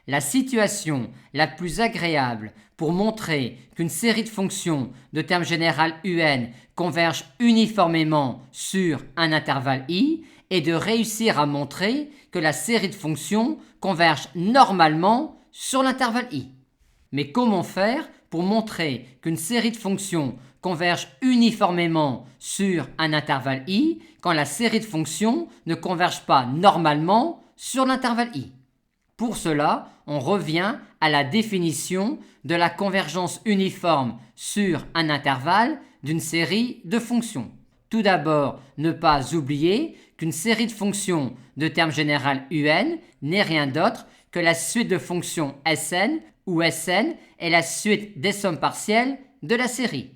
La situation la plus agréable pour montrer qu'une série de fonctions de terme général un convergent uniformément sur un intervalle i est de réussir à montrer que la série de fonctions converge normalement sur l'intervalle i. Mais comment faire pour montrer qu'une série de fonctions converge uniformément sur un intervalle i quand la série de fonctions ne converge pas normalement sur l'intervalle i? Pour cela, on revient à la définition de la convergence uniforme sur un intervalle d'une série de fonctions. Tout d'abord, ne pas oublier qu'une série de fonctions de terme général un n'est rien d'autre que la suite de fonctions Sn où Sn est la suite des sommes partielles de la série.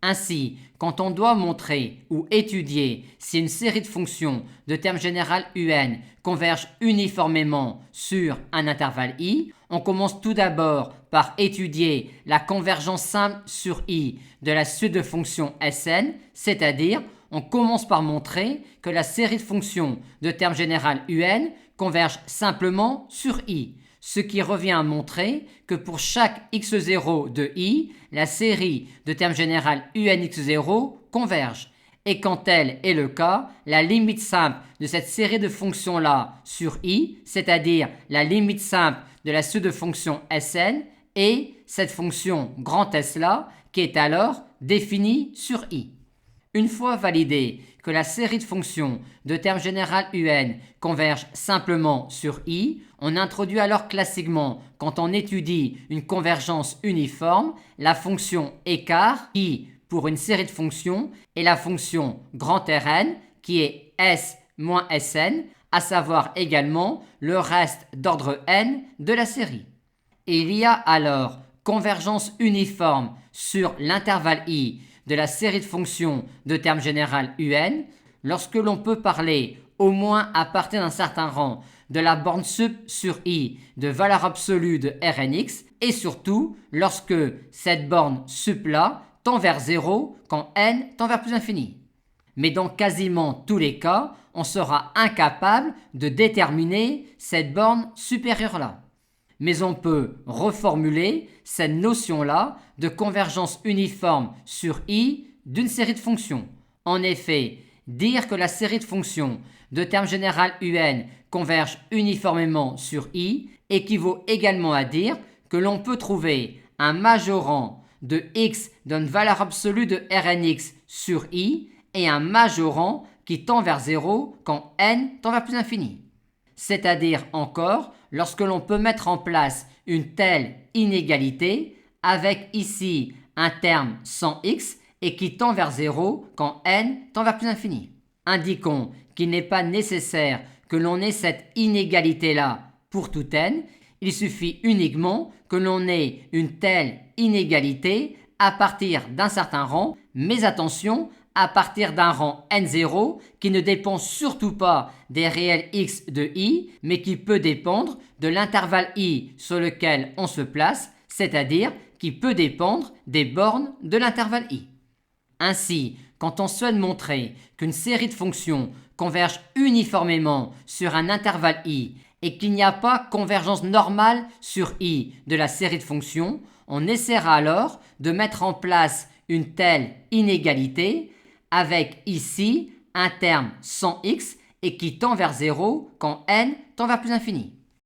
Ainsi, quand on doit montrer ou étudier si une série de fonctions de terme général un converge uniformément sur un intervalle i, on commence tout d'abord par étudier la convergence simple sur i de la suite de fonctions Sn, c'est-à-dire on commence par montrer que la série de fonctions de terme général un converge simplement sur i, ce qui revient à montrer que pour chaque x0 de i, la série de terme général unx0 converge. Et quand tel est le cas, la limite simple de cette série de fonctions-là sur i, c'est-à-dire la limite simple de la suite de fonctions Sn, est cette fonction grand S-là qui est alors définie sur i. Une fois validé que la série de fonctions de terme général un converge simplement sur i, on introduit alors classiquement, quand on étudie une convergence uniforme, la fonction écart qui, pour une série de fonctions, est la fonction grand Rn qui est S moins Sn, à savoir également le reste d'ordre n de la série. Et il y a alors convergence uniforme sur l'intervalle i de la série de fonctions de terme général un lorsque l'on peut parler, au moins à partir d'un certain rang, de la borne sup sur i de valeur absolue de Rnx et surtout lorsque cette borne sup-là tend vers 0 quand n tend vers plus infini. Mais dans quasiment tous les cas, on sera incapable de déterminer cette borne supérieure-là. Mais on peut reformuler cette notion-là de convergence uniforme sur i d'une série de fonctions. En effet, dire que la série de fonctions de terme général un converge uniformément sur i équivaut également à dire que l'on peut trouver un majorant de x d'une valeur absolue de Rnx sur i et un majorant qui tend vers 0 quand n tend vers plus infini. C'est-à-dire encore lorsque l'on peut mettre en place une telle inégalité avec ici un terme sans x et qui tend vers 0 quand n tend vers plus infini. Indiquons qu'il n'est pas nécessaire que l'on ait cette inégalité-là pour tout n, il suffit uniquement que l'on ait une telle inégalité à partir d'un certain rang, mais attention, à partir d'un rang n0 qui ne dépend surtout pas des réels x de i, mais qui peut dépendre de l'intervalle i sur lequel on se place, c'est-à-dire qui peut dépendre des bornes de l'intervalle i. Ainsi, quand on souhaite montrer qu'une série de fonctions converge uniformément sur un intervalle i et qu'il n'y a pas convergence normale sur i de la série de fonctions, on essaiera alors de mettre en place une telle inégalité avec ici un terme sans x et qui tend vers 0 quand n tend vers plus infini.